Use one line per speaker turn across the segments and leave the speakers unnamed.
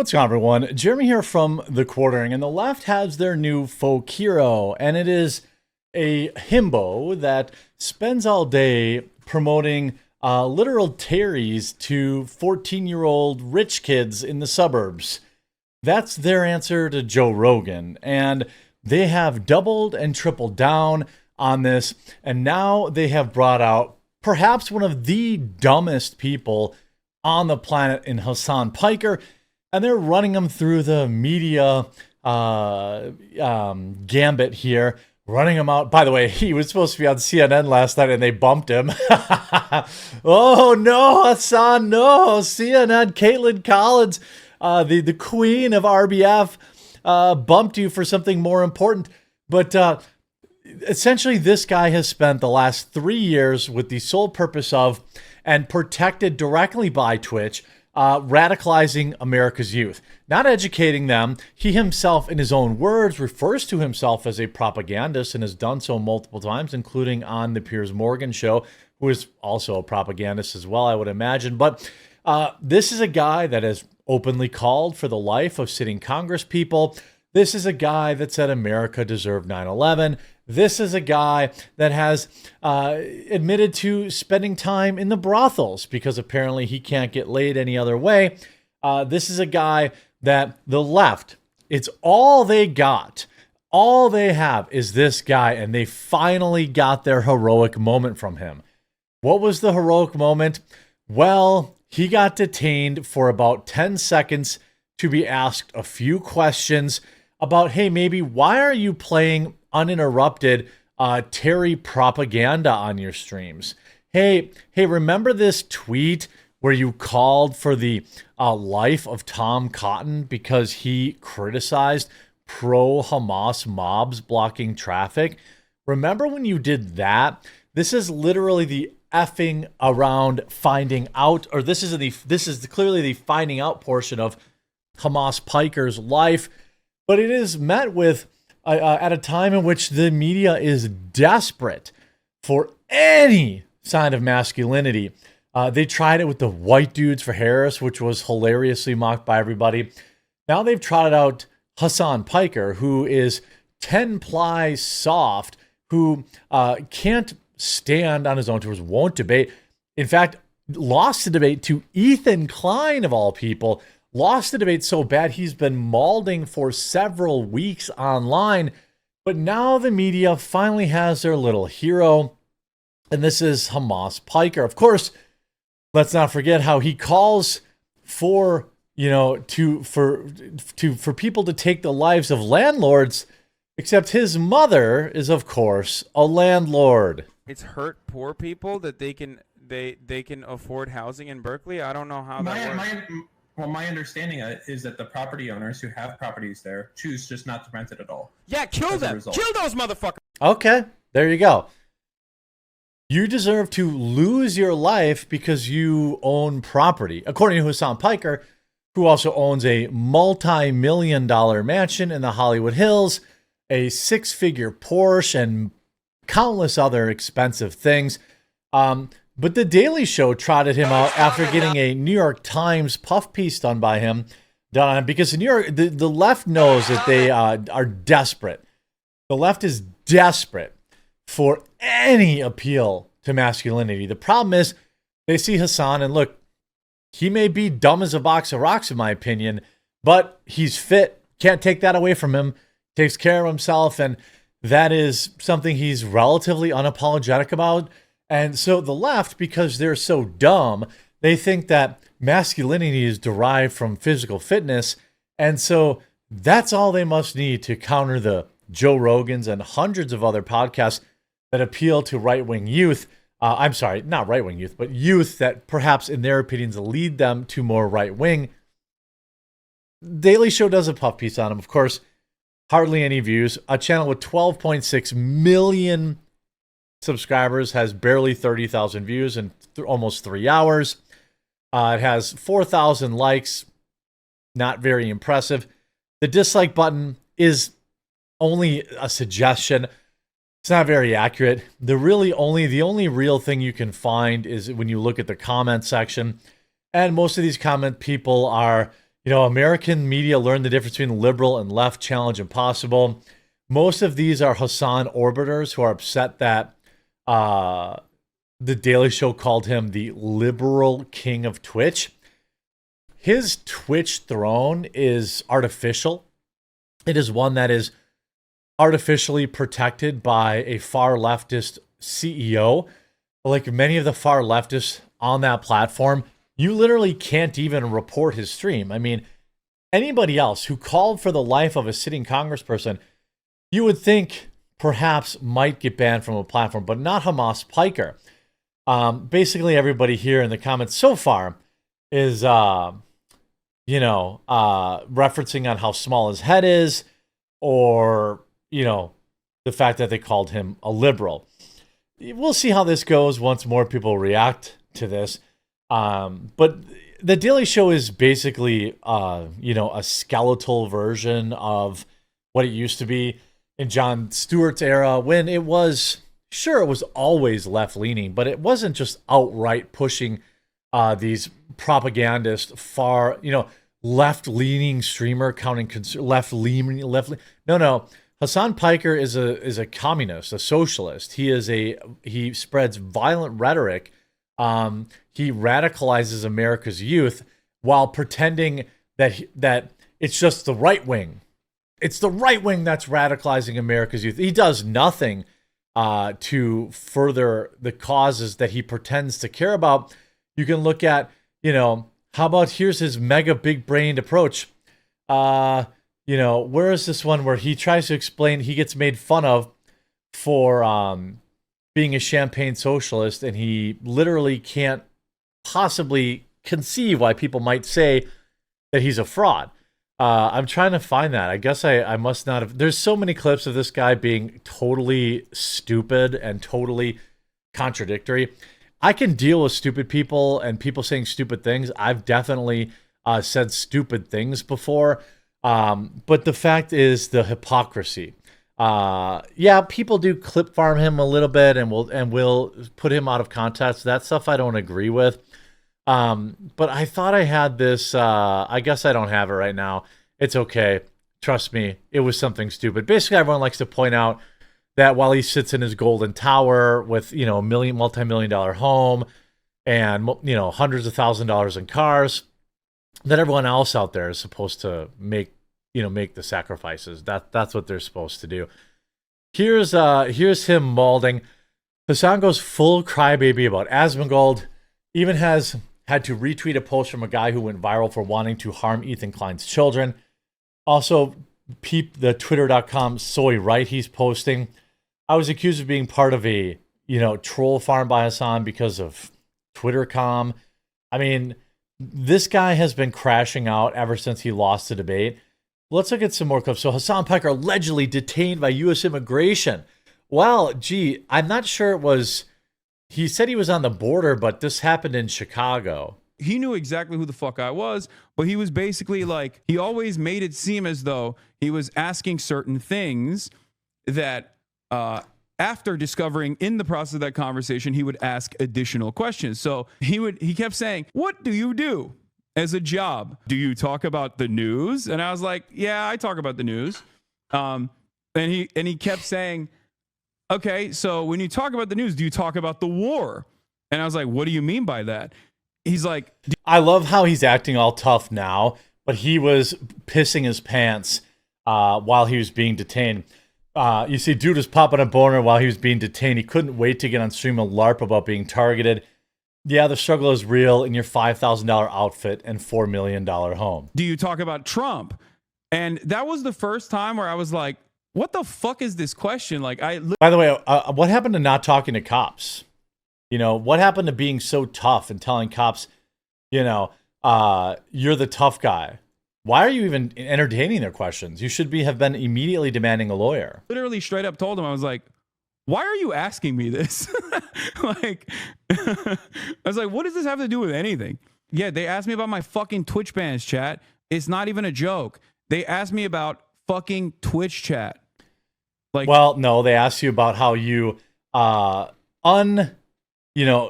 What's going on, everyone? Jeremy here from The Quartering, and the left has their new folk hero, and it is a himbo that spends all day promoting literal Terrys to 14-year-old rich kids in the suburbs. That's their answer to Joe Rogan, and they have doubled and tripled down on this, and now they have brought out perhaps one of the dumbest people on the planet in Hasan Piker, and they're running him through the media gambit here, running him out. By the way, he was supposed to be on CNN last night, and they bumped him. Oh, no, Hasan, no. CNN, Caitlin Collins, the queen of RBF, bumped you for something more important. But essentially, this guy has spent the last 3 years with the sole purpose of, and protected directly by Twitch, radicalizing America's youth, not educating them. He himself, in his own words, refers to himself as a propagandist and has done so multiple times, including on the Piers Morgan show, who is also a propagandist as well, I would imagine. But this is a guy that has openly called for the life of sitting Congress people. This is a guy that said America deserved 9/11. This is a guy that has admitted to spending time in the brothels because apparently he can't get laid any other way. This is a guy that the left, it's all they got. All they have is this guy, and they finally got their heroic moment from him. What was the heroic moment? Well, he got detained for about 10 seconds to be asked a few questions about, hey, maybe why are you playing uninterrupted Terry propaganda on your streams? Hey, remember this tweet where you called for the life of Tom Cotton because he criticized pro-Hamas mobs blocking traffic? Remember when you did that? This is literally the effing around finding out, or this is clearly the finding out portion of Hamas Piker's life, but it is met with at a time in which the media is desperate for any sign of masculinity. They tried it with the white dudes for Harris, which was hilariously mocked by everybody. Now they've trotted out Hasan Piker, who is 10-ply soft, who can't stand on his own terms, won't debate. In fact, lost the debate to Ethan Klein, of all people. Lost the debate so bad he's been mauling for several weeks online. But now the media finally has their little hero, and this is Hamas Piker. Of course, let's not forget how he calls for, for people to take the lives of landlords, except his mother is, of course, a landlord.
It's hurt poor people that they can afford housing in Berkeley. I don't know how that works.
Well, my understanding is that the property owners who have properties there choose just not to rent it at all.
Yeah, kill them. Kill those motherfuckers.
Okay, there you go. You deserve to lose your life because you own property. According to Hasan Piker, who also owns a multi-million-dollar mansion in the Hollywood Hills, a 6-figure Porsche, and countless other expensive things. But The Daily Show trotted him out after getting a New York Times puff piece done by him, because the left knows that they are desperate. The left is desperate for any appeal to masculinity. The problem is they see Hasan, and look, he may be dumb as a box of rocks, in my opinion, but he's fit. Can't take that away from him. Takes care of himself, and that is something he's relatively unapologetic about. And so the left, because they're so dumb, they think that masculinity is derived from physical fitness. And so that's all they must need to counter the Joe Rogans and hundreds of other podcasts that appeal to right-wing youth. I'm sorry, not right-wing youth, but youth that perhaps in their opinions lead them to more right-wing. Daily Show does a puff piece on him, of course. Hardly any views. A channel with 12.6 million subscribers has barely 30,000 views in almost 3 hours. It has 4,000 likes. Not very impressive. The dislike button is only a suggestion. It's not very accurate. The only real thing you can find is when you look at the comment section. And most of these comment people are, American media learned the difference between liberal and left, challenge impossible. Most of these are Hasan orbiters who are upset that the Daily Show called him the liberal king of Twitch. His Twitch throne is artificial. It is one that is artificially protected by a far leftist CEO. Like many of the far leftists on that platform, you literally can't even report his stream. I mean, anybody else who called for the life of a sitting congressperson, you would think perhaps might get banned from a platform, but not Hamas Piker. Basically, everybody here in the comments so far is, referencing on how small his head is, or, the fact that they called him a liberal. We'll see how this goes once more people react to this. But the Daily Show is basically, a skeletal version of what it used to be in Jon Stewart's era, when it was, sure, it was always left-leaning, but it wasn't just outright pushing these propagandist far, left-leaning streamer counting left-leaning. No. Hasan Piker is a communist, a socialist. He spreads violent rhetoric. He radicalizes America's youth while pretending that it's just the right wing. It's the right wing that's radicalizing America's youth. He does nothing to further the causes that he pretends to care about. You can look at, how about here's his mega big brained approach. Where is this one where he tries to explain, he gets made fun of for being a champagne socialist, and he literally can't possibly conceive why people might say that he's a fraud. I'm trying to find that. I guess I must not have. There's so many clips of this guy being totally stupid and totally contradictory. I can deal with stupid people and people saying stupid things. I've definitely said stupid things before. But the fact is the hypocrisy. People do clip farm him a little bit and will put him out of context. That stuff I don't agree with. But I thought I had this. I guess I don't have it right now. It's okay. Trust me, it was something stupid. Basically, everyone likes to point out that while he sits in his golden tower with, a multi-million-dollar home and, hundreds of $1,000s in cars, that everyone else out there is supposed to make the sacrifices. That's what they're supposed to do. Here's him mauling. Hasan goes full crybaby about Asmongold. Even has had to retweet a post from a guy who went viral for wanting to harm Ethan Klein's children. Also, peep the twitter.com soy right he's posting. I was accused of being part of a, troll farm by Hasan because of Twitter.com. I mean, this guy has been crashing out ever since he lost the debate. Let's look at some more clips. So Hasan Piker allegedly detained by U.S. immigration. Well, gee, I'm not sure it was... He said he was on the border, but this happened in Chicago.
He knew exactly who the fuck I was, but he was basically like, he always made it seem as though he was asking certain things that after discovering in the process of that conversation, he would ask additional questions. So he kept saying, "What do you do as a job? Do you talk about the news?" And I was like, "Yeah, I talk about the news." And he kept saying, "Okay, so when you talk about the news, do you talk about the war?" And I was like, "What do you mean by that?" He's like,
I love how he's acting all tough now, but he was pissing his pants while he was being detained. You see, dude was popping a boner while he was being detained. He couldn't wait to get on stream and LARP about being targeted. Yeah, the struggle is real in your $5,000 outfit and $4 million home.
"Do you talk about Trump?" And that was the first time where I was like, what the fuck is this question? Like,
By the way, what happened to not talking to cops? What happened to being so tough and telling cops, you're the tough guy? Why are you even entertaining their questions? You should have been immediately demanding a lawyer.
Literally straight up told him, I was like, why are you asking me this? Like, I was like, what does this have to do with anything? Yeah, they asked me about my fucking Twitch bans, chat. It's not even a joke. They asked me about fucking Twitch chat. Like,
well, no, they asked you about how you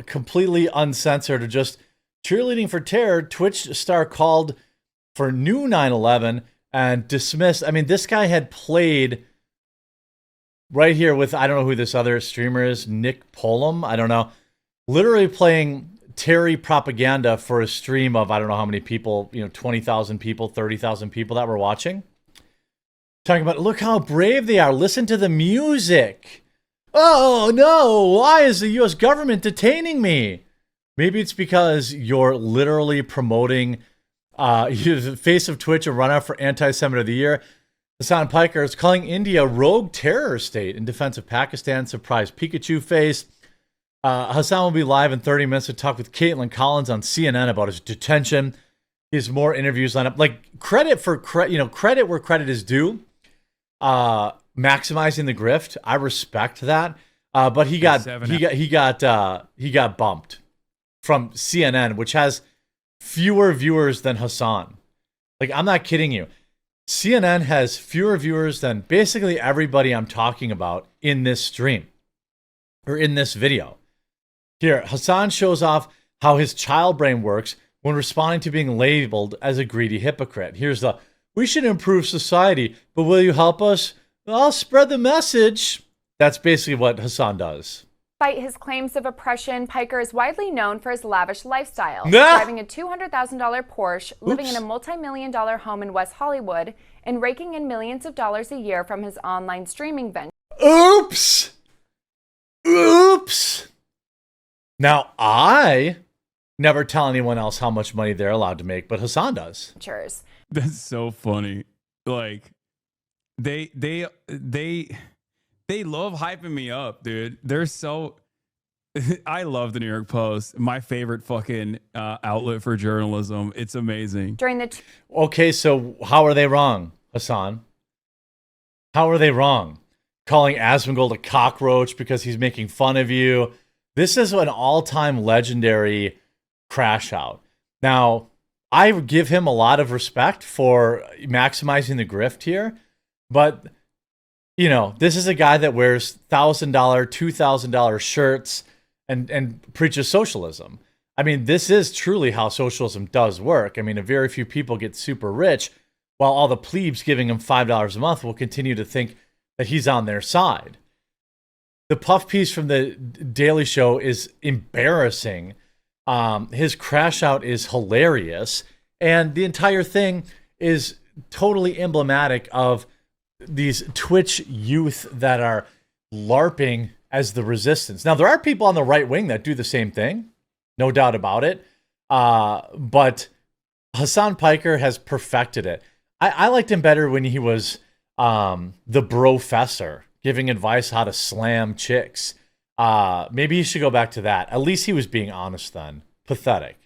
completely uncensored or just cheerleading for terror. Twitch star called for new 9/11 and dismissed. I mean, this guy had played right here with, I don't know who this other streamer is, Nick Polum, I don't know, literally playing Terry propaganda for a stream of, I don't know how many people, 20,000 people, 30,000 people that were watching. Talking about, look how brave they are. Listen to the music. Oh, no. Why is the U.S. government detaining me? Maybe it's because you're literally promoting you're the face of Twitch, a runner for Anti-Semitic of the Year. Hasan Piker is calling India a rogue terror state in defense of Pakistan. Surprise Pikachu face. Hasan will be live in 30 minutes to talk with Caitlin Collins on CNN about his detention. He has more interviews lined up. Like, credit where credit is due. Maximizing the grift, I respect that. But he got bumped from CNN, which has fewer viewers than Hasan. Like, I'm not kidding you. CNN has fewer viewers than basically everybody I'm talking about in this stream or in this video. Here, Hasan shows off how his child brain works when responding to being labeled as a greedy hypocrite. Here's the, we should improve society, but will you help us? I'll spread the message. That's basically what Hasan does.
Despite his claims of oppression, Piker is widely known for his lavish lifestyle,
Nah.
driving a $200,000 Porsche, living in a multi-million-dollar home in West Hollywood, and raking in millions of dollars a year from his online streaming venture.
Oops. Now, I never tell anyone else how much money they're allowed to make, but Hasan does.
That's so funny. Like, they love hyping me up, dude. They're so. I love the New York Post. My favorite fucking outlet for journalism. It's amazing.
Okay, so how are they wrong, Hasan? How are they wrong? Calling Asmongold a cockroach because he's making fun of you. This is an all-time legendary crash out. Now, I give him a lot of respect for maximizing the grift here, but this is a guy that wears $1,000, $2,000 shirts and preaches socialism. I mean, this is truly how socialism does work. I mean, a very few people get super rich, while all the plebes giving him $5 a month will continue to think that he's on their side. The puff piece from the Daily Show is embarrassing. His crash out is hilarious. And the entire thing is totally emblematic of these Twitch youth that are LARPing as the resistance. Now, there are people on the right wing that do the same thing. No doubt about it. But Hasan Piker has perfected it. I liked him better when he was the brofessor, giving advice how to slam chicks. Maybe he should go back to that. At least he was being honest then. Pathetic.